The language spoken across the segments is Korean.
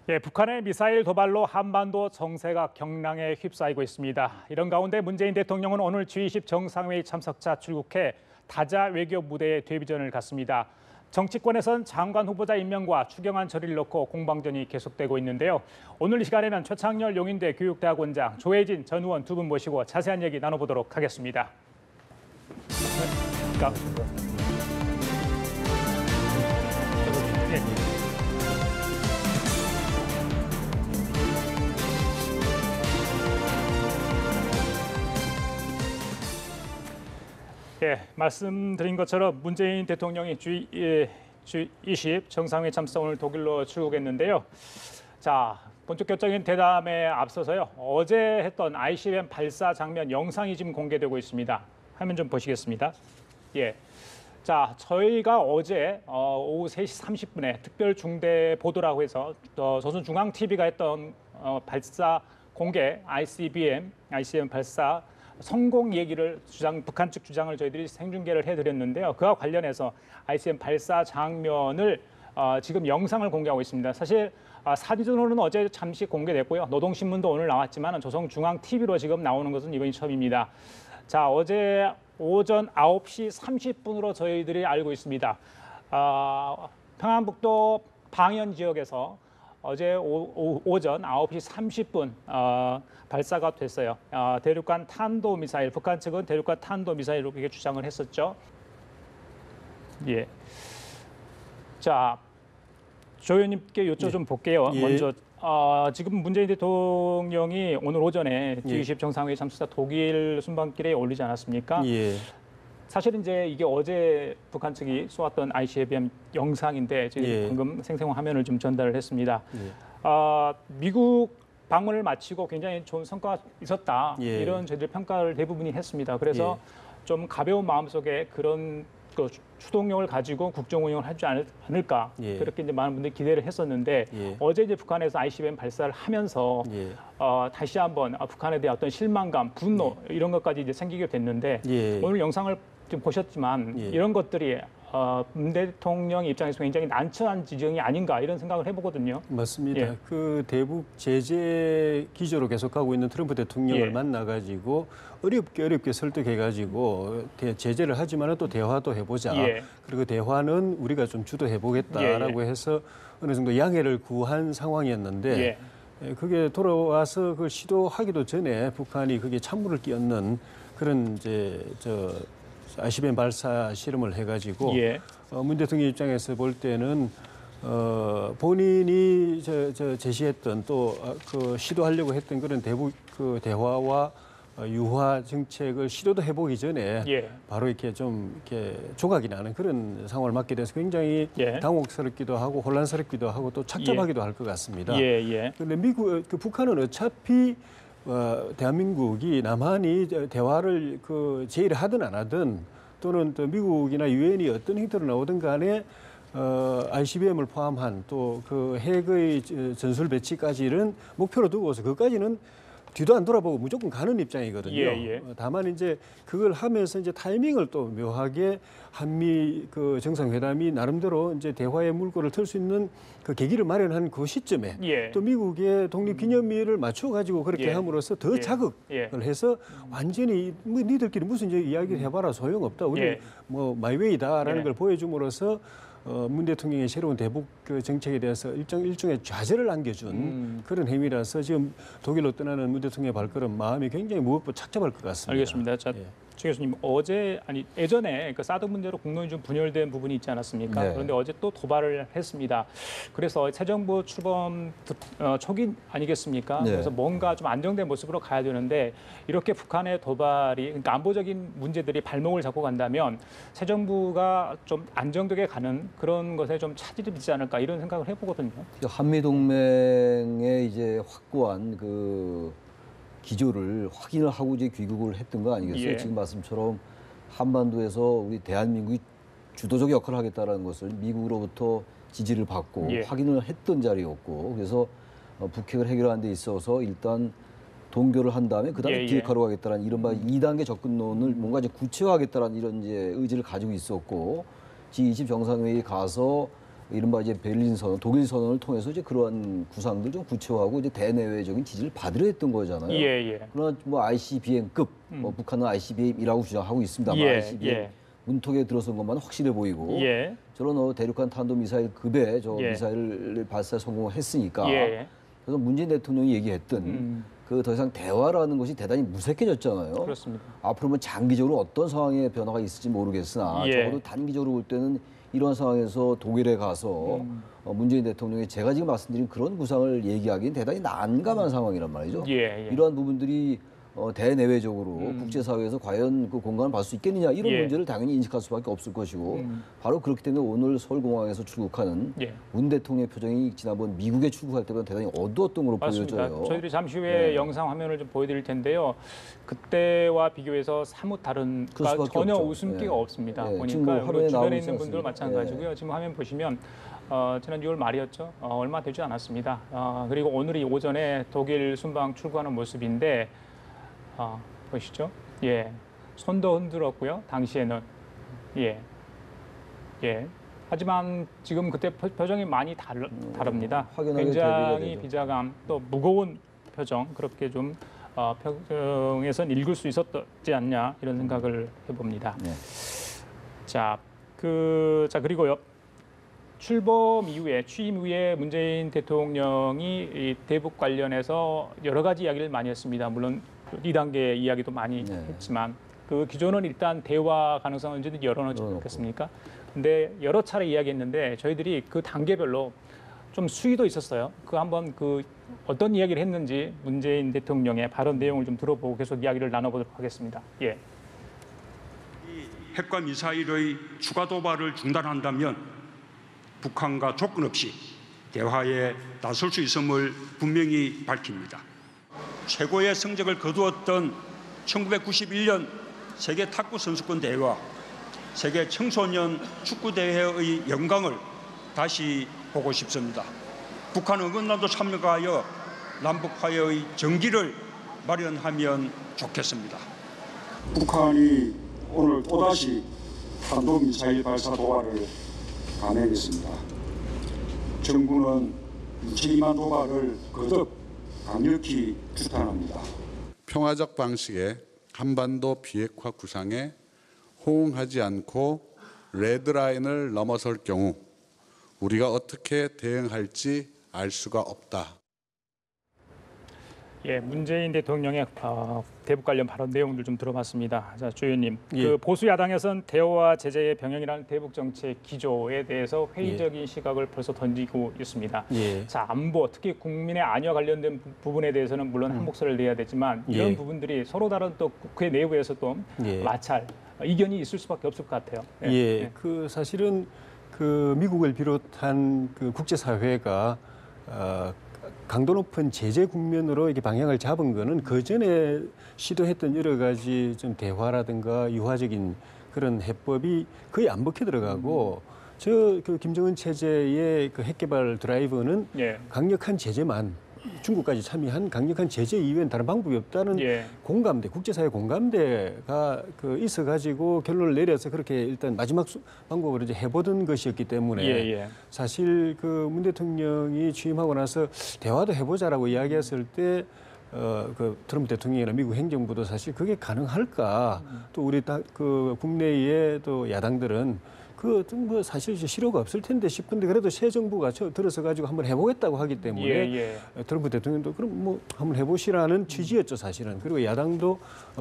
예, 북한의 미사일 도발로 한반도 정세가 경랑에 휩싸이고 있습니다. 이런 가운데 문재인 대통령은 오늘 G20 정상회의 참석자 출국해 다자 외교 무대에 데뷔전을 갖습니다. 정치권에선 장관 후보자 임명과 추경안 처리를 놓고 공방전이 계속되고 있는데요. 오늘 이 시간에는 최창렬 용인대 교육대학원장, 조혜진 전 의원 두 분 모시고 자세한 얘기 나눠보도록 하겠습니다. 예, 말씀드린 것처럼 문재인 대통령이 G20 정상회의 참석 오늘 독일로 출국했는데요. 자, 본격적인 대담에 앞서서요. 어제 했던 ICBM 발사 장면 영상이 지금 공개되고 있습니다. 화면 좀 보시겠습니다. 예. 자, 저희가 어제 오후 3시 30분에 특별 중대 보도라고 해서 조선중앙TV가 했던 발사 공개 ICBM 발사 성공 얘기를 북한 측 주장을 저희들이 생중계를 해드렸는데요. 그와 관련해서 ICBM 발사 장면을 지금 영상을 공개하고 있습니다. 사실 사진으로는 어제 잠시 공개됐고요. 노동신문도 오늘 나왔지만 조선중앙TV로 지금 나오는 것은 이번이 처음입니다. 자, 어제 오전 9시 30분으로 저희들이 알고 있습니다. 평안북도 방현 지역에서 어제 오전 9시 30분 발사가 됐어요. 대륙간 탄도미사일, 북한 측은 대륙간 탄도미사일로 그렇게 주장을 했었죠. 예. 자, 조 의원님께 여쭤 좀 볼게요. 예. 먼저 지금 문재인 대통령이 오늘 오전에 G20 정상회의 참석자 독일 순방길에 올리지 않았습니까? 예. 사실 이제 이게 어제 북한 측이 쏘았던 ICBM 영상인데 지금 예. 방금 생생 화면을 좀 전달을 했습니다. 예. 미국 방문을 마치고 굉장히 좋은 성과가 있었다. 예. 이런 저희들 평가를 대부분이 했습니다. 그래서 좀 가벼운 마음속에 그런 추동력을 가지고 국정 운영을 하지 않을까. 예. 그렇게 이제 많은 분들이 기대를 했었는데 예. 어제 이제 북한에서 ICBM 발사를 하면서 예. 다시 한번 북한에 대한 어떤 실망감, 분노 이런 것까지 이제 생기게 됐는데 예. 오늘 영상을 좀 보셨지만 예. 이런 것들이 문 대통령 입장에서 굉장히 난처한 지경이 아닌가 이런 생각을 해보거든요. 맞습니다. 예. 그 대북 제재 기조로 계속하고 있는 트럼프 대통령을 예. 만나가지고 어렵게 설득해가지고 제재를 하지만 또 대화도 해보자. 예. 그리고 대화는 우리가 좀 주도해보겠다라고 해서 어느 정도 양해를 구한 상황이었는데 예. 그게 돌아와서 그걸 시도하기도 전에 북한이 그게 찬물을 끼얹는 그런 ICBM 발사 실험을 해가지고 예. 문 대통령 입장에서 볼 때는 본인이 제시했던 또 그 시도하려고 했던 그런 대북 그 대화와 유화 정책을 시도도 해보기 전에 예. 바로 이렇게 좀 이렇게 조각이 나는 그런 상황을 맞게 돼서 굉장히 예. 당혹스럽기도 하고 혼란스럽기도 하고 또 착잡하기도 할 것 같습니다. 예. 그런데 북한은 어차피 대한민국이 남한이 대화를 제의를 하든 안 하든 또는 또 미국이나 유엔이 어떤 형태로 나오든 간에 ICBM을 포함한 또 그 핵의 전술 배치까지는 목표로 두고서 그것까지는 뒤도 안 돌아보고 무조건 가는 입장이거든요. 예. 다만 이제 그걸 하면서 이제 타이밍을 또 묘하게 한미 그 정상회담이 나름대로 이제 대화의 물꼬를 틀 수 있는 그 계기를 마련한 그 시점에 예. 또 미국의 독립기념일을 맞춰 가지고 그렇게 예. 함으로써 더 예. 자극을 해서 완전히 뭐 니들끼리 무슨 이제 이야기를 해봐라 소용없다. 우리 예. 뭐 마이웨이다라는 예. 걸 보여줌으로써 문 대통령의 새로운 대북 그 정책에 대해서 일종의 좌절을 안겨준 그런 행위라서 지금 독일로 떠나는 문 대통령의 발걸음 마음이 굉장히 무겁고 착잡할 것 같습니다. 알겠습니다. 자, 최 교수님 예전에 그 사드 문제로 국론이 좀 분열된 부분이 있지 않았습니까? 네. 그런데 어제 또 도발을 했습니다. 그래서 새 정부 출범 초기 아니겠습니까? 네. 그래서 뭔가 좀 안정된 모습으로 가야 되는데 이렇게 북한의 도발이 그러니까 안보적인 문제들이 발목을 잡고 간다면 새 정부가 좀 안정되게 가는 그런 것에 좀 차질이 있지 않을까 이런 생각을 해보거든요. 한미 동맹의 이제 확고한 그 기조를 확인을 하고 이제 귀국을 했던 거 아니겠어요? 예. 지금 말씀처럼 한반도에서 우리 대한민국이 주도적 역할을 하겠다는 것을 미국으로부터 지지를 받고 예. 확인을 했던 자리였고 그래서 북핵을 해결하는 데 있어서 일단 동결을 한 다음에 그다음에 비핵화로 가겠다는 이른바 2단계 접근론을 뭔가 이제 구체화하겠다는 이런 이제 의지를 가지고 있었고 G20 정상회의 가서 이른바 이제 베를린 선언, 독일 선언을 통해서 이제 그러한 구상들 좀 구체화하고 이제 대내외적인 지지를 받으려 했던 거잖아요. 예. 그러나 뭐 ICBM급, 북한은 ICBM이라고 주장하고 있습니다만 예, ICBM 예. 문턱에 들어선 것만 확실해 보이고 예. 저런 대륙간 탄도미사일 급의 저 예. 미사일을 발사 성공했으니까 예. 그래서 문재인 대통령이 얘기했던 그 더 이상 대화라는 것이 대단히 무색해졌잖아요. 그렇습니다. 앞으로 뭐 장기적으로 어떤 상황의 변화가 있을지 모르겠으나 예. 적어도 단기적으로 볼 때는 이런 상황에서 독일에 가서 문재인 대통령이 제가 지금 말씀드린 그런 구상을 얘기하기는 대단히 난감한 상황이란 말이죠. 예. 이러한 부분들이 대내외적으로 국제사회에서 과연 그 공간을 받을 수 있겠느냐 이런 예. 문제를 당연히 인식할 수밖에 없을 것이고 바로 그렇기 때문에 오늘 서울공항에서 출국하는 예. 문 대통령의 표정이 지난번 미국에 출국할 때보다 대단히 어두웠던 걸로 맞습니다. 보여져요. 저희들이 잠시 후에 네. 영상 화면을 좀 보여드릴 텐데요. 그때와 비교해서 사뭇 다른 그럴 수밖에 전혀 없죠. 웃음기가 네. 없습니다. 네, 지금 보니까 뭐 화면에 우리 주변에 나오고 있는 분들 있습니다. 마찬가지고요. 지금 화면 보시면 지난 6월 말이었죠. 얼마 되지 않았습니다. 그리고 오늘이 오전에 독일 순방 출국하는 모습인데 보시죠. 예, 손도 흔들었고요. 당시에는 예. 하지만 지금 그때 표정이 많이 다릅니다. 확연하게 굉장히 대비가 되죠. 비자감 또 무거운 표정 그렇게 좀 표정에선 읽을 수 있었지 않냐 이런 생각을 해봅니다. 네. 그리고요. 출범 이후에 취임 후에 문재인 대통령이 이 대북 관련해서 여러 가지 이야기를 많이 했습니다. 물론 2단계 이야기도 많이 네. 했지만 그 기존은 일단 대화 가능성을 언제든지 열어놓지 않겠습니까? 근데 여러 차례 이야기했는데 저희들이 그 단계별로 좀 수위도 있었어요. 한번 어떤 이야기를 했는지 문재인 대통령의 발언 내용을 좀 들어보고 계속 이야기를 나눠보도록 하겠습니다. 예. 핵과 미사일의 추가 도발을 중단한다면 북한과 조건 없이 대화에 나설 수 있음을 분명히 밝힙니다. 최고의 성적을 거두었던 1991년 세계 탁구 선수권 대회와 세계 청소년 축구 대회의 영광을 다시 보고 싶습니다. 북한 응원단도 참여하여 남북 화해의 전기를 마련하면 좋겠습니다. 북한이 오늘 또다시 탄도미사일 발사 도발을 감행했습니다. 정부는 무책임한 도발을 거듭 강력히 규탄합니다. 평화적 방식의 한반도 비핵화 구상에 호응하지 않고 레드라인을 넘어설 경우 우리가 어떻게 대응할지 알 수가 없다. 예, 문재인 대통령의 대북 관련 발언 내용들 좀 들어봤습니다. 자, 주 의원님, 예. 보수 야당에서는 대화와 제재의 병행이라는 대북 정책 기조에 대해서 회의적인 시각을 벌써 던지고 있습니다. 예. 자, 안보, 특히 국민의 안위와 관련된 부분에 대해서는 물론 한 목소리를 내야 되지만 이런 예. 부분들이 서로 다른 또 국회 내부에서 또 예. 마찰, 이견이 있을 수밖에 없을 것 같아요. 예, 사실은 미국을 비롯한 국제사회가 강도 높은 제재 국면으로 이렇게 방향을 잡은 거는 그 전에 시도했던 여러 가지 좀 대화라든가 유화적인 그런 해법이 거의 안 먹혀 들어가고 김정은 체제의 핵 개발 드라이브는 예. 강력한 제재만 중국까지 참여한 강력한 제재 이외엔 다른 방법이 없다는 예. 공감대, 국제사회 공감대가 있어가지고 결론을 내려서 그렇게 일단 마지막 방법으로 이제 해보던 것이었기 때문에 예. 사실 문 대통령이 취임하고 나서 대화도 해보자라고 이야기했을 때 트럼프 대통령이나 미국 행정부도 사실 그게 가능할까? 또 우리 국내의 또 야당들은 사실 실효가 없을 텐데 싶은데 그래도 새 정부가 들어서 가지고 한번 해보겠다고 하기 때문에 트럼프 대통령도 그럼 한번 해보시라는 취지였죠 사실은. 그리고 야당도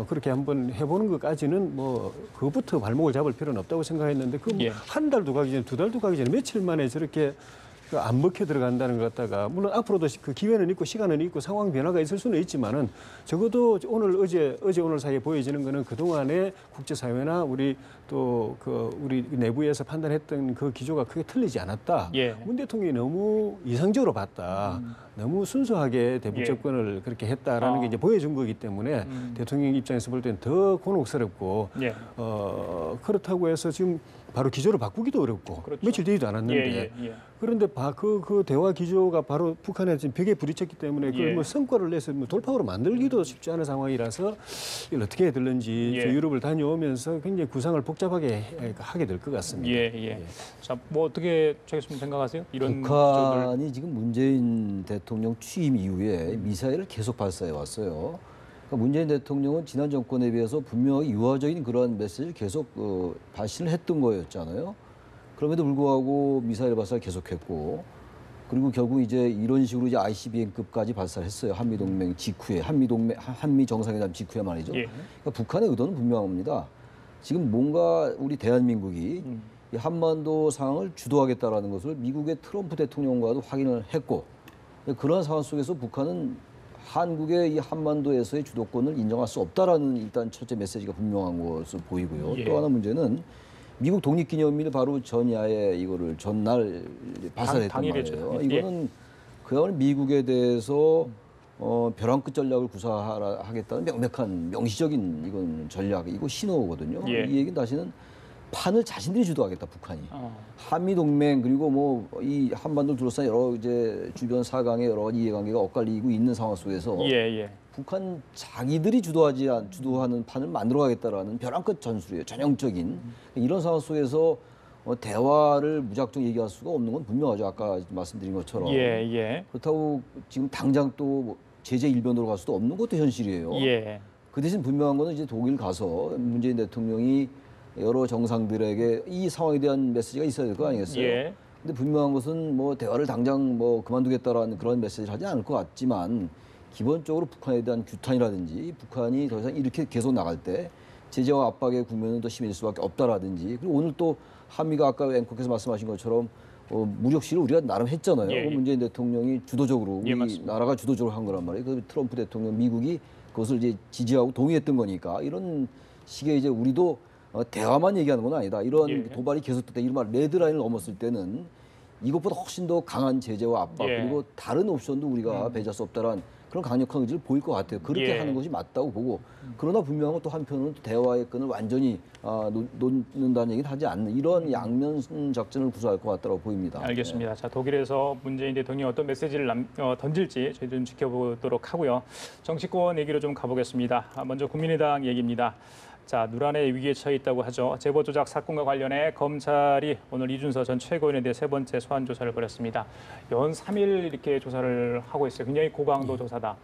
그렇게 한번 해보는 것까지는 그것부터 발목을 잡을 필요는 없다고 생각했는데 한 달도 가기 전에 2달도 가기 전에 며칠 만에 저렇게 안 먹혀 들어간다는 것 같다가 물론 앞으로도 기회는 있고 시간은 있고 상황 변화가 있을 수는 있지만은 적어도 어제 오늘 사이에 보여지는 거는 그동안의 국제사회나 우리 우리 내부에서 판단했던 그 기조가 크게 틀리지 않았다. 예. 문 대통령이 너무 이상적으로 봤다. 너무 순수하게 대북 접근을 그렇게 했다라는 게 이제 보여준 거기 때문에 대통령 입장에서 볼 때는 더 곤혹스럽고 그렇다고 해서 지금 바로 기조를 바꾸기도 어렵고 그렇죠. 며칠 되지도 않았는데 그런데 그 대화 기조가 바로 북한에 지금 벽에 부딪혔기 때문에 그걸 뭐 성과를 내서 뭐 돌파구로 만들기도 쉽지 않은 상황이라서 이걸 어떻게 해야 될는지 유럽을 다녀오면서 굉장히 구상을 복잡하게 하게 될 것 같습니다. 자, 뭐 어떻게 최 교수님 생각하세요? 이런 북한이 기조들. 지금 문재인 대통령 취임 이후에 미사일을 계속 발사해 왔어요. 그러니까 문재인 대통령은 지난 정권에 비해서 분명히 유화적인 그러한 메시지를 계속 발신을 했던 거였잖아요. 그럼에도 불구하고 미사일 발사를 계속했고, 그리고 결국 이제 이런 식으로 이제 ICBM급까지 발사를 했어요. 한미 동맹 직후에, 한미 정상회담 직후에 말이죠. 그러니까 북한의 의도는 분명합니다. 지금 뭔가 우리 대한민국이 이 한반도 상황을 주도하겠다라는 것을 미국의 트럼프 대통령과도 확인을 했고, 그런 상황 속에서 북한은 한국의 이 한반도에서의 주도권을 인정할 수 없다라는 일단 첫째 메시지가 분명한 것으로 보이고요. 또 하나 문제는 미국 독립기념일 바로 전야에 이거를 전날 발사했단 말이에요. 이거는 그야말로 미국에 대해서 벼랑 끝 전략을 구사하겠다는 명백한 명시적인 이건 전략이고 신호거든요. 이 얘기는 다시는 판을 자신들이 주도하겠다, 북한이. 한미 동맹 그리고 뭐 이 한반도 둘러싼 여러 이제 주변 사강의 여러 가지 이해관계가 엇갈리고 있는 상황 속에서 북한 자기들이 주도하는 판을 만들어가겠다라는 벼랑 끝 전술이에요. 전형적인 이런 상황 속에서 대화를 무작정 얘기할 수가 없는 건 분명하죠. 아까 말씀드린 것처럼. 그렇다고 지금 당장 또 제재 일변으로 갈 수도 없는 것도 현실이에요. 그 대신 분명한 거는 이제 독일 가서 문재인 대통령이 여러 정상들에게 이 상황에 대한 메시지가 있어야 될 거 아니겠어요? 근데 분명한 것은 뭐 대화를 당장 뭐 그만두겠다라는 그런 메시지를 하지 않을 것 같지만 기본적으로 북한에 대한 규탄이라든지 북한이 더 이상 이렇게 계속 나갈 때 제재와 압박의 국면은 더 심해질 수밖에 없다라든지 그리고 오늘 또 한미가 아까 앵커께서 말씀하신 것처럼 무력 시를 우리가 나름 했잖아요. 문재인 대통령이 주도적으로 우리 나라가 주도적으로 한 거란 말이에요. 그 트럼프 대통령 미국이 그것을 이제 지지하고 동의했던 거니까 이런 식의 이제 우리도 대화만 얘기하는 건 아니다. 이런 도발이 계속될 때 이른바 레드라인을 넘었을 때는 이것보다 훨씬 더 강한 제재와 압박 그리고 다른 옵션도 우리가 배제할 수 없다란 그런 강력한 의지를 보일 것 같아요. 그렇게 하는 것이 맞다고 보고 그러나 분명한 건 또 한편으로는 대화의 끈을 완전히 놓는다는 얘기는 하지 않는 이런 양면 작전을 구사할 것 같다고 보입니다. 알겠습니다. 자, 독일에서 문재인 대통령이 어떤 메시지를 던질지 저희들 좀 지켜보도록 하고요. 정치권 얘기로 좀 가보겠습니다. 먼저 국민의당 얘기입니다. 자, 누란의 위기에 처해 있다고 하죠. 제보 조작 사건과 관련해 검찰이 오늘 이준서 전 최고위원에 대해 세 번째 소환 조사를 벌였습니다. 연 3일 이렇게 조사를 하고 있어요. 굉장히 고강도 조사다.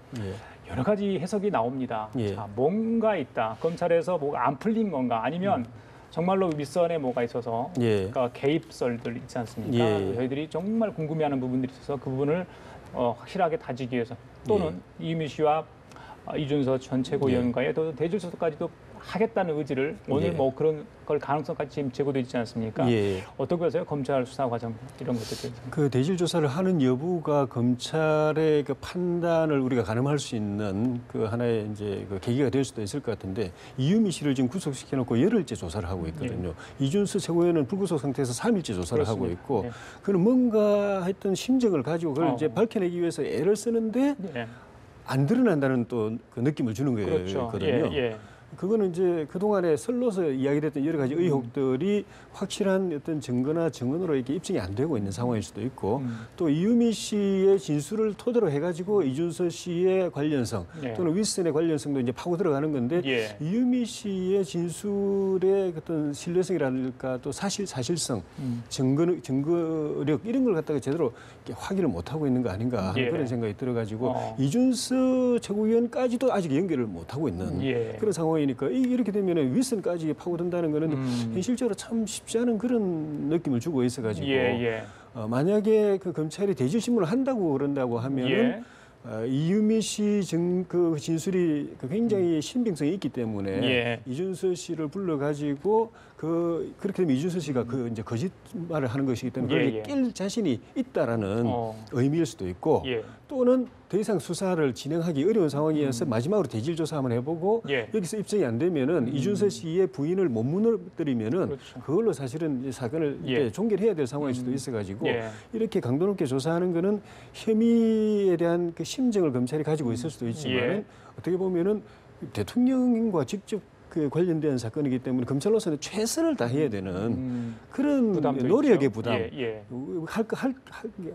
여러 가지 해석이 나옵니다. 자, 뭔가 있다. 검찰에서 뭐가 안 풀린 건가? 아니면 정말로 윗선에 뭐가 있어서 그러니까 개입설들 있지 않습니까? 저희들이 정말 궁금해하는 부분들이 있어서 그 부분을 확실하게 다지기 위해서 또는 이유미 씨와 이준서 전 최고위원과의 또 대질 수사까지도 하겠다는 의지를 오늘 뭐 그런 걸 가능성까지 지금 제고되어 있지 않습니까? 어떻게 보세요? 검찰 수사 과정 이런 것들에 대해서. 그 대질 조사를 하는 여부가 검찰의 그 판단을 우리가 가늠할 수 있는 그 하나의 이제 그 계기가 될 수도 있을 것 같은데 이유미 씨를 지금 구속시켜 놓고 열흘째 조사를 하고 있거든요. 이준수 최고위원은 불구속 상태에서 3일째 조사를 하고 있고 그는 뭔가 했던 심정을 가지고 그걸 이제 밝혀내기 위해서 애를 쓰는데 안 드러난다는 또 그 느낌을 주는 거거든요. 그거는 이제 그동안에 설로서 이야기됐던 여러 가지 의혹들이 확실한 어떤 증거나 증언으로 이렇게 입증이 안 되고 있는 상황일 수도 있고 또 이유미 씨의 진술을 토대로 해가지고 이준서 씨의 관련성 또는 윗선의 관련성도 이제 파고 들어가는 건데 이유미 씨의 진술의 어떤 신뢰성이랄까 또 사실성, 증거력 이런 걸 갖다가 제대로 이렇게 확인을 못 하고 있는 거 아닌가 하는 그런 생각이 들어가지고 이준서 최고위원까지도 아직 연결을 못 하고 있는 그런 상황이니까 이렇게 되면 윗선까지 파고든다는 거는 현실적으로 참 쉽지 않은 그런 느낌을 주고 있어가지고 만약에 그 검찰이 대질신문을 한다고 그런다고 하면은 이유미 씨 그 진술이 굉장히 신빙성이 있기 때문에 이준서 씨를 불러가지고 그렇게 되면 이준서 씨가 그 이제 거짓말을 하는 것이기 때문에 그걸 깰 자신이 있다라는 의미일 수도 있고 또는 더 이상 수사를 진행하기 어려운 상황이어서 마지막으로 대질 조사 한번 해보고 여기서 입증이 안 되면은 이준서 씨의 부인을 못 무너뜨리면은 그걸로 사실은 이 사건을 이렇게 종결해야 될 상황일 수도 있어가지고 이렇게 강도 높게 조사하는 거는 혐의에 대한 그 심정을 검찰이 가지고 있을 수도 있지만 어떻게 보면은 대통령과 직접 그 관련된 사건이기 때문에 검찰로서는 최선을 다해야 되는 그런 부담도 노력의 있죠. 부담, 예.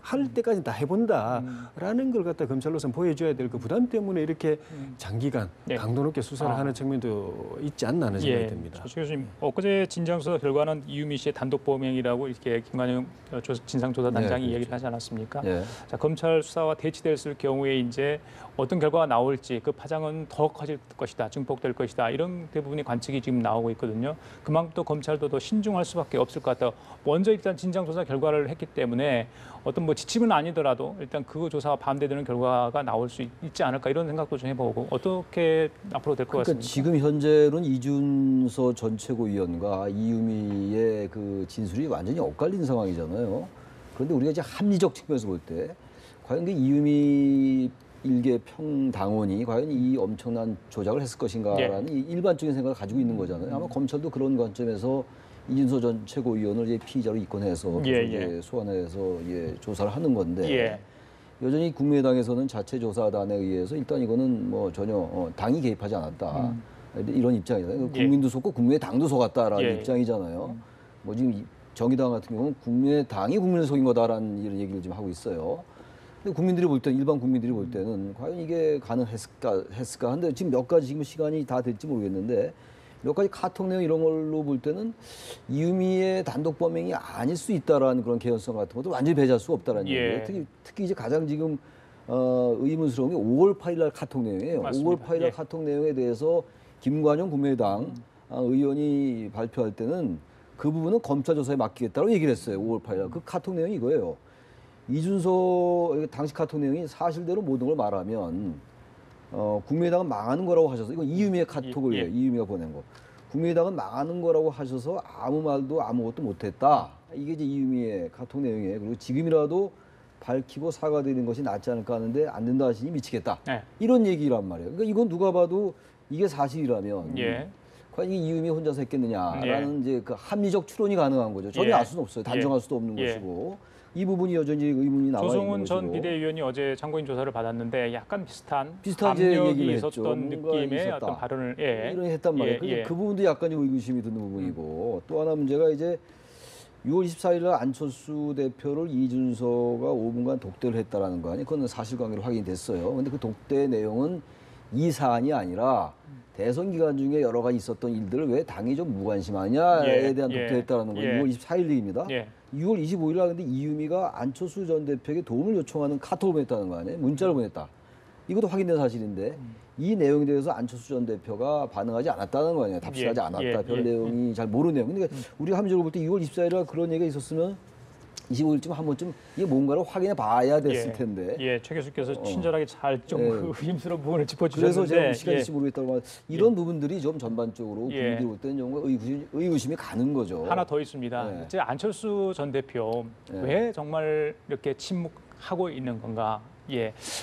할 때까지 다 해본다라는 걸 갖다 검찰로서는 보여줘야 될 그 부담 때문에 이렇게 장기간 예. 강도 높게 수사를 하는 측면도 있지 않나 하는 생각이 듭니다. 조 교수님, 엊그제 진정수사 결과는 이유미 씨의 단독 범행이라고 이렇게 김관영 진상조사단장이 네, 얘기를 하지 않았습니까? 예. 자, 검찰 수사와 대치됐을 경우에 이제 어떤 결과가 나올지 그 파장은 더 커질 것이다, 증폭될 것이다 이런 대부분의 관측이 지금 나오고 있거든요. 그만큼 또 검찰도 더 신중할 수밖에 없을 것 같아요. 먼저 일단 진상조사 결과를 했기 때문에 어떤 뭐 지침은 아니더라도 일단 그 조사와 반대되는 결과가 나올 수 있지 않을까 이런 생각도 좀 해보고 어떻게 앞으로 될 것 그러니까 같습니까? 지금 현재로는 이준서 전 최고위원과 이유미의 그 진술이 완전히 엇갈린 상황이잖아요. 그런데 우리가 이제 합리적 측면에서 볼 때 과연 그 이유미 일개 평당원이 과연 이 엄청난 조작을 했을 것인가라는 이 일반적인 생각을 가지고 있는 거잖아요. 아마 검찰도 그런 관점에서 이준서 전 최고위원을 이제 피의자로 입건해서 이제 소환해서 조사를 하는 건데 여전히 국민의당에서는 자체 조사단에 의해서 일단 이거는 뭐 전혀 당이 개입하지 않았다 이런 입장이잖아요. 국민도 속고 국민의당도 속았다라는 입장이잖아요. 뭐 지금 정의당 같은 경우는 국민의당이 국민을 속인 거다라는 이런 얘기를 지금 하고 있어요. 근데 국민들이 볼 때, 일반 국민들이 볼 때는 과연 이게 가능했을까 한데 지금 몇 가지 지금 시간이 다 됐지 모르겠는데 몇 가지 카톡 내용 이런 걸로 볼 때는 이유미의 단독 범행이 아닐 수 있다라는 그런 개연성 같은 것도 완전히 배제할 수가 없다라는 얘기예요. 특히 이제 가장 지금 의문스러운 게 5월 8일 날 카톡 내용이에요. 맞습니다. 5월 8일 날 카톡 내용에 대해서 김관영 국민의당 의원이 발표할 때는 그 부분은 검찰 조사에 맡기겠다고 얘기를 했어요. 5월 8일 날. 그 카톡 내용이 이거예요. 이준서 당시 카톡 내용이 사실대로 모든 걸 말하면 국민의당은 망하는 거라고 하셔서 이건 이유미의 카톡을 이유미가 보낸 거. 국민의당은 망하는 거라고 하셔서 아무 말도 아무것도 못했다. 이게 이제 이유미의 카톡 내용이에요. 그리고 지금이라도 밝히고 사과드리는 것이 낫지 않을까 하는데 안 된다 하시니 미치겠다. 이런 얘기란 말이에요. 그러니까 이건 누가 봐도 이게 사실이라면 과연 이 이유미 혼자서 했겠느냐라는 이제 그 합리적 추론이 가능한 거죠. 전혀 알 수는 없어요. 단정할 수도 없는 것이고. 이 부분이 여전히 의문이 남아 있는 것이고. 조성은 전 비대위원이 어제 참고인 조사를 받았는데 약간 비슷한 얘기를 압력이 했죠. 있었던 느낌의 어떤 발언을 이런 했단 말이에요. 그 부분도 약간 의구심이 드는 부분이고 또 하나 문제가 이제 6월 24일 날 안철수 대표를 이준서가 5분간 독대를 했다라는 거 아니에요. 그건 사실관계로 확인이 됐어요. 그런데 그 독대 내용은 이 사안이 아니라 대선 기간 중에 여러 가지 있었던 일들을 왜 당이 좀 무관심하냐에 대한 독대했다라는 거예요. 6월 24일 얘기입니다. 6월 25일 날 근데 이유미가 안철수 전 대표에게 도움을 요청하는 카톡을 보냈다는 거 아니에요? 문자를 보냈다. 이것도 확인된 사실인데 이 내용에 대해서 안철수 전 대표가 반응하지 않았다는 거 아니에요? 답변하지 않았다. 별 내용이 잘 모르는 내용. 그러니까 우리가 합리적으로 볼 때 6월 24일 날 그런 얘기가 있었으면 25일쯤 한 번쯤 이게 뭔가를 확인해 봐야 됐을 텐데. 최 교수께서 친절하게 잘 좀 의심스러운 부분을 짚어주셨는데. 그래서 제가 시간이 있을지 모르겠다고 말 이런 부분들이 좀 전반적으로 국민들이 볼 때는 좀 의구심이 가는 거죠. 하나 더 있습니다. 이제 안철수 전 대표 왜 정말 이렇게 침묵하고 있는 건가?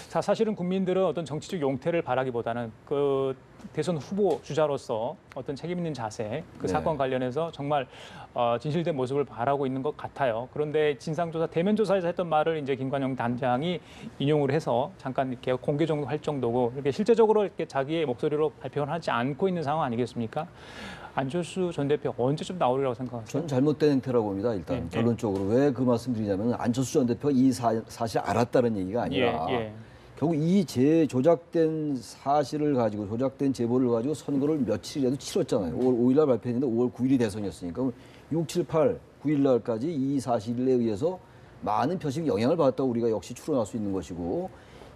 자, 사실은 국민들은 어떤 정치적 용태를 바라기보다는 그 대선 후보 주자로서 어떤 책임 있는 자세, 그 사건 관련해서 정말 진실된 모습을 바라고 있는 것 같아요. 그런데 진상조사 대면 조사에서 했던 말을 이제 김관영 단장이 인용을 해서 잠깐 이렇게 공개 정도 할 정도고 이렇게 실제적으로 이렇게 자기의 목소리로 발표를 하지 않고 있는 상황 아니겠습니까? 안철수 전 대표 언제쯤 나오리라고 생각하세요? 전 잘못된 행태라고 봅니다. 일단 결론적으로 왜 그 말씀드리냐면 안철수 전 대표가 이 사실 알았다는 얘기가 아니라 결국 이 조작된 사실을 가지고 조작된 제보를 가지고 선거를 며칠이라도 치렀잖아요. 5월 5일 날 발표했는데 5월 9일이 대선이었으니까 6, 7, 8, 9일 날까지 이 사실에 의해서 많은 표심이 영향을 받았다고 우리가 역시 추론할 수 있는 것이고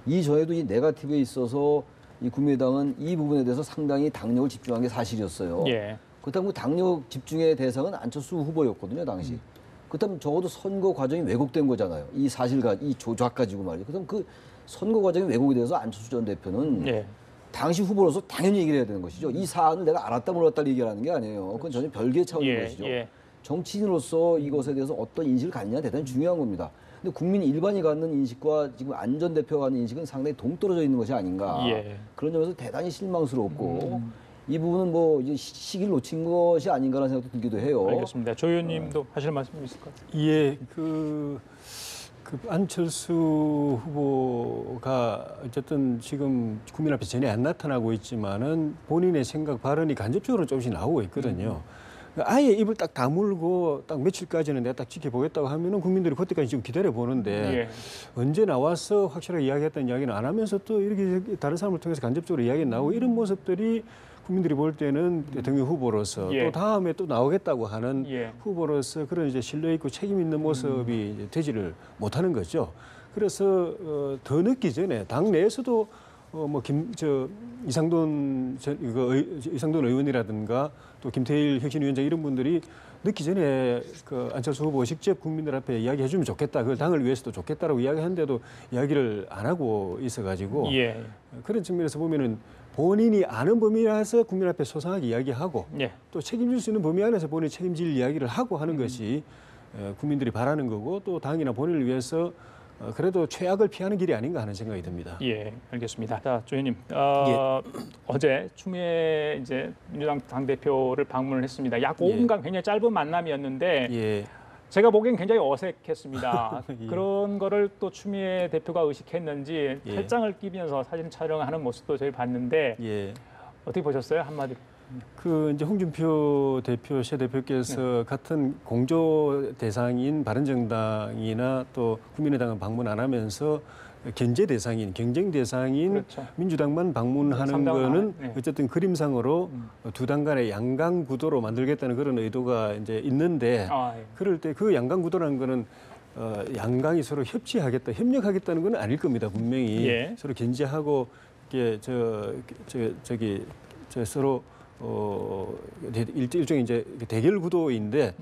이전에도 이 네거티브에 있어서 이 국민의당은 이 부분에 대해서 상당히 당력을 집중한 게 사실이었어요. 그렇다면 당력 집중의 대상은 안철수 후보였거든요, 당시. 그렇다면 적어도 선거 과정이 왜곡된 거잖아요. 이 사실과 이 조작 가지고 말이죠. 그럼 그 선거 과정이 왜곡이 돼서 안철수 전 대표는 당시 후보로서 당연히 얘기를 해야 되는 것이죠. 이 사안을 내가 알았다 몰랐다 얘기하는 게 아니에요. 그건 전혀 별개의 차원인 것이죠. 정치인으로서 이것에 대해서 어떤 인식을 갖느냐 대단히 중요한 겁니다. 근데 국민 일반이 갖는 인식과 지금 안 전 대표가 갖는 인식은 상당히 동떨어져 있는 것이 아닌가. 그런 점에서 대단히 실망스럽고 이 부분은 뭐 이제 시기를 놓친 것이 아닌가라는 생각도 들기도 해요. 알겠습니다. 조 의원님도 하실 말씀 있을 것 같아요. 그 안철수 후보가 어쨌든 지금 국민 앞에 전혀 안 나타나고 있지만은 본인의 생각 발언이 간접적으로 조금씩 나오고 있거든요. 아예 입을 딱 다물고 딱 며칠까지는 내가 딱 지켜보겠다고 하면은 국민들이 그때까지 지금 기다려 보는데 예. 언제 나와서 확실하게 이야기했던 이야기는 안 하면서 또 이렇게 다른 사람을 통해서 간접적으로 이야기 나오고 이런 모습들이 국민들이 볼 때는 대통령 후보로서 예. 또 다음에 또 나오겠다고 하는 예. 후보로서 그런 이제 신뢰 있고 책임 있는 모습이 이제 되지를 못하는 거죠. 그래서 더 늦기 전에 당 내에서도 이상돈 의원이라든가 또 김태일 혁신위원장 이런 분들이 늦기 전에 그 안철수 후보 직접 국민들 앞에 이야기해주면 좋겠다. 그걸 당을 위해서도 좋겠다라고 이야기하는데도 이야기를 안 하고 있어가지고 예. 그런 측면에서 보면은 본인이 아는 범위 안에서 국민 앞에 소상하게 이야기하고 예. 또 또 책임질 수 있는 범위 안에서 본인이 책임질 이야기를 하고 하는 것이 국민들이 바라는 거고 또 당이나 본인을 위해서 그래도 최악을 피하는 길이 아닌가 하는 생각이 듭니다. 예, 알겠습니다. 자, 조 의원님, 어제 추미애 이제 민주당 당 대표를 방문을 했습니다. 약 5분간 굉장히 짧은 만남이었는데 예. 제가 보기엔 굉장히 어색했습니다. 예. 그런 거를 또 추미애 대표가 의식했는지 예. 팔짱을 끼면서 사진 촬영하는 모습도 저희 봤는데 예. 어떻게 보셨어요? 한마디로. 그 이제 홍준표 대표, 새 대표께서 같은 공조 대상인 바른정당이나 또 국민의당은 방문 안 하면서 견제 대상인, 경쟁 대상인 그렇죠. 민주당만 방문하는 상당한, 거는 네. 어쨌든 그림상으로 두 당 간의 양강 구도로 만들겠다는 그런 의도가 이제 있는데 예. 그럴 때 그 양강 구도라는 거는 양강이 서로 협치하겠다, 협력하겠다는 건 아닐 겁니다. 분명히 예. 서로 견제하고 이게 서로 일종의 이제 대결 구도인데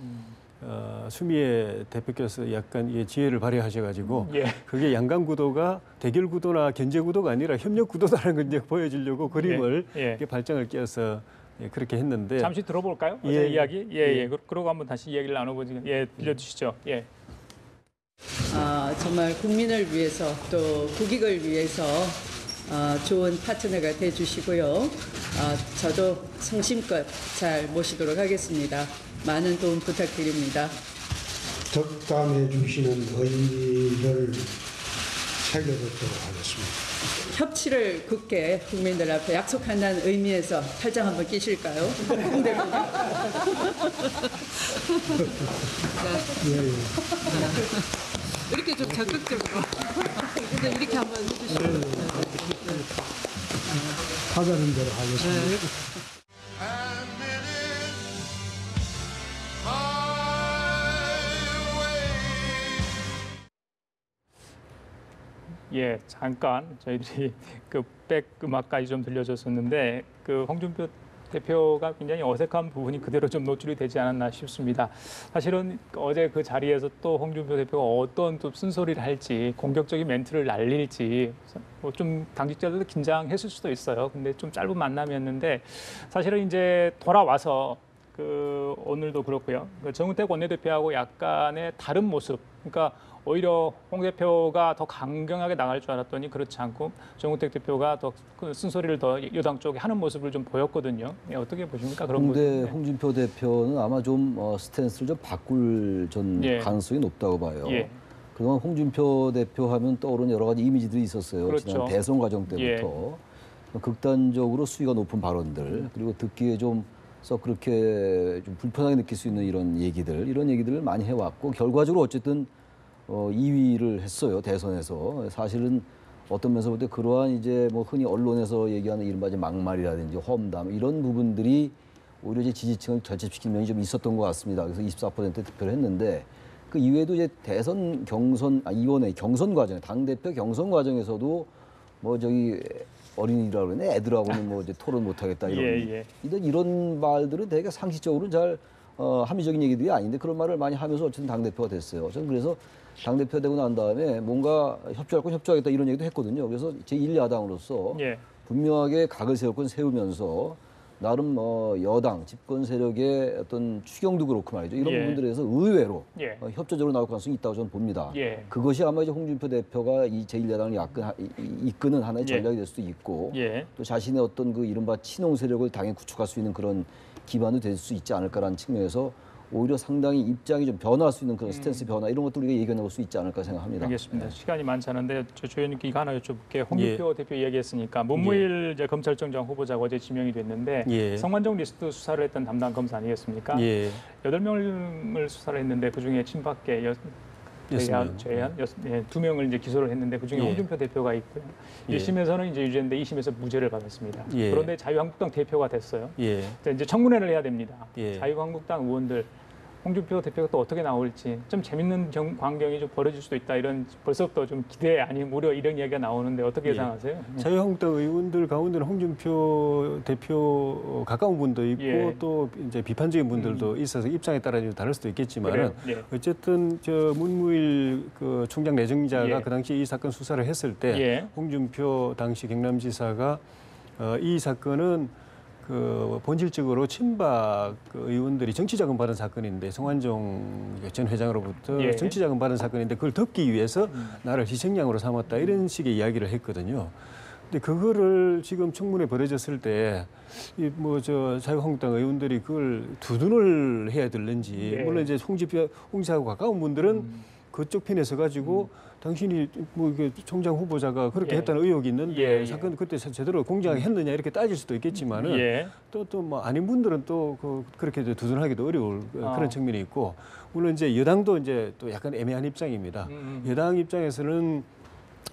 추미애 대표께서 약간 이 지혜를 발휘하셔가지고 예. 그게 양강 구도가 대결 구도나 견제 구도가 아니라 협력 구도다라는 걸 이제 보여주려고 그림을 예. 이렇게 발장을 끼워서 그렇게 했는데 잠시 들어볼까요? 어제 예. 이야기? 예. 그러고 한번 다시 이야기를 나눠보지. 예, 들려주시죠. 예. 정말 국민을 위해서 또 국익을 위해서 좋은 파트너가 돼주시고요. 저도 성심껏 잘 모시도록 하겠습니다. 많은 도움 부탁드립니다. 덕담해 주시는 의의를 새겨듣도록 하겠습니다. 협치를 굳게 국민들 앞에 약속한다는 의미에서 팔짱 한번 끼실까요? 홍 대표님. 이렇게 좀 적극적으로 이렇게 한번 해주시면 하자는 대로 하겠습니다. 예, 잠깐 저희들이 그 백 음악까지 좀 들려줬었는데 그 홍준표 대표가 굉장히 어색한 부분이 그대로 좀 노출이 되지 않았나 싶습니다. 사실은 어제 그 자리에서 또 홍준표 대표가 어떤 또 쓴소리를 할지 공격적인 멘트를 날릴지 뭐 좀 당직자들도 긴장했을 수도 있어요. 근데 좀 짧은 만남이었는데 사실은 이제 돌아와서 그 오늘도 그렇고요. 그 정은택 원내대표하고 약간의 다른 모습. 그러니까 오히려 홍 대표가 더 강경하게 나갈 줄 알았더니 그렇지 않고 정우택 대표가 더 그 쓴소리를 더 여당 쪽에 하는 모습을 좀 보였거든요. 예, 어떻게 보십니까? 그런 근데 모습. 홍준표 대표는 아마 좀 스탠스를 좀 바꿀 예. 가능성이 높다고 봐요. 예. 그동안 홍준표 대표 하면 떠오르는 여러 가지 이미지들이 있었어요. 그렇죠. 지난 대선 과정 때부터. 예. 극단적으로 수위가 높은 발언들, 그리고 듣기에 좀 썩 그렇게 좀 불편하게 느낄 수 있는 이런 얘기들을 많이 해왔고, 결과적으로 어쨌든 2위를 했어요, 대선에서. 사실은 어떤 면에서 볼 때 그러한 이제 뭐 흔히 언론에서 얘기하는 이른바 이제 막말이라든지 험담 이런 부분들이 오히려 이제 지지층을 결집시킨 면이 좀 있었던 것 같습니다. 그래서 24% 득표를 했는데, 그 이외에도 이제 대선 이번에 경선 과정, 당대표 경선 과정에서도 뭐 저기 어린이라고 그러네, 애들하고는 뭐 이제 토론 못하겠다 이런 말들은 되게 상식적으로는 잘 합리적인 얘기들이 아닌데 그런 말을 많이 하면서 어쨌든 당대표가 됐어요. 저는 그래서 당대표 되고 난 다음에 뭔가 협조할 건 협조하겠다 이런 얘기도 했거든요. 그래서 제1야당으로서 예. 분명하게 각을 세울 건 세우면서 나름 여당 집권 세력의 어떤 추경도 그렇고 말이죠. 이런 예. 부분들에서 의외로 예. 협조적으로 나올 가능성이 있다고 저는 봅니다. 예. 그것이 아마 이제 홍준표 대표가 이 제1야당을 이끄는 하나의 전략이 될 수도 있고 예. 또 자신의 어떤 그 이른바 친홍 세력을 당에 구축할 수 있는 그런 기반도 될 수 있지 않을까라는 측면에서 오히려 상당히 입장이 좀 변화할 수 있는 그런 스탠스 변화 이런 것들 우리가 얘기해 나올 수 있지 않을까 생각합니다. 알겠습니다. 시간이 많지 않은데 조 의원님께 이거 하나 여쭤볼게요. 홍준표 대표 이야기했으니까 문무일 이제 검찰총장 후보자가 어제 지명이 됐는데 성완종 리스트 수사를 했던 담당 검사 아니겠습니까? 8명을 수사를 했는데 그중에 친박계 제한 2명을 이제 기소를 했는데 그중에 홍준표 대표가 있고요. 1심에서는 이제 유죄인데 2심에서 무죄를 받았습니다. 그런데 자유한국당 대표가 됐어요. 이제 청문회를 해야 됩니다. 자유한국당 의원들 홍준표 대표가 또 어떻게 나올지 좀 재밌는 광경이 좀 벌어질 수도 있다. 이런 벌써부터 좀 기대 아니면 우려 이런 이야기가 나오는데 어떻게 예상하세요? 자유한국당 의원들 가운데는 홍준표 대표 가까운 분도 있고 또 이제 비판적인 분들도 있어서 입장에 따라 좀 다를 수도 있겠지만 어쨌든 저 문무일 그 총장 내정자가 그 당시 이 사건 수사를 했을 때 홍준표 당시 경남지사가 이 사건은 그 본질적으로 친박 의원들이 정치자금 받은 사건인데 성완종 전 회장으로부터 정치자금 받은 사건인데 그걸 덮기 위해서 나를 희생양으로 삼았다 이런 식의 이야기를 했거든요. 근데 그거를 지금 청문회 벌어졌을 때 이 뭐 저 자유한국당 의원들이 그걸 두둔을 해야 될는지 물론 이제 홍지사하고 가까운 분들은 그쪽 편에 서가지고 당신이 뭐 이게 총장 후보자가 그렇게 했다는 의혹이 있는데 사건 그때 제대로 공정하게 했느냐 이렇게 따질 수도 있겠지만은 또 뭐 아닌 분들은 또 그렇게 두둔하기도 어려울 그런 측면이 있고 물론 이제 여당도 이제 또 약간 애매한 입장입니다. 여당 입장에서는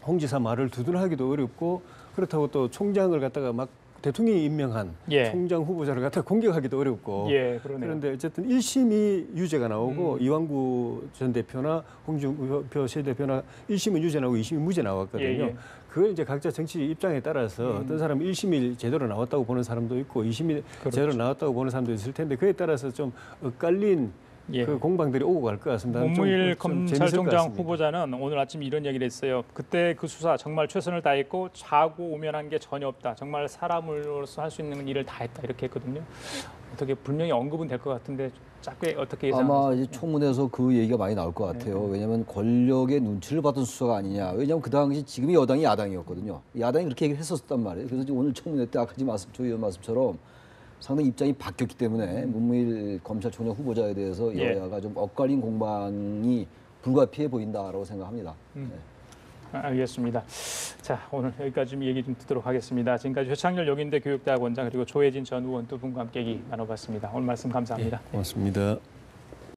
홍 지사 말을 두둔하기도 어렵고 그렇다고 또 총장을 갖다가 막 대통령이 임명한 총장 후보자를 갖다 공격하기도 어렵고 그런데 어쨌든 1심이 유죄가 나오고 이완구 전 대표나 홍준표 새 대표나 1심은 유죄 나오고 2심이 무죄 나왔거든요. 그걸 이제 각자 정치 입장에 따라서 어떤 사람은 1심이 제대로 나왔다고 보는 사람도 있고 2심이 제대로 나왔다고 보는 사람도 있을 텐데 그에 따라서 좀 엇갈린 그 공방들이 오고 갈 것 같습니다. 문무일 검찰총장 후보자는 오늘 아침 이런 얘기를 했어요. 그때 그 수사 정말 최선을 다했고 자고 우면한 게 전혀 없다. 정말 사람으로서 할 수 있는 일을 다 했다. 이렇게 했거든요. 어떻게 분명히 언급은 될 것 같은데 짧게 어떻게 예상하세요? 아마 이제 청문회에서 그 얘기가 많이 나올 것 같아요. 왜냐하면 권력의 눈치를 받은 수사가 아니냐. 왜냐하면 그 당시 지금이 여당이 야당이었거든요. 야당이 그렇게 얘기를 했었단 말이에요. 그래서 오늘 청문회 때 아까 조 의원 말씀처럼 상당히 입장이 바뀌었기 때문에 문무일 검찰총장 후보자에 대해서 여야가 좀 엇갈린 공방이 불가피해 보인다라고 생각합니다. 알겠습니다. 자, 오늘 여기까지 좀 얘기 좀 듣도록 하겠습니다. 지금까지 최창렬 여긴대 교육대학 원장 그리고 조혜진 전 의원 두 분과 함께 얘기 나눠봤습니다. 오늘 말씀 감사합니다. 고맙습니다.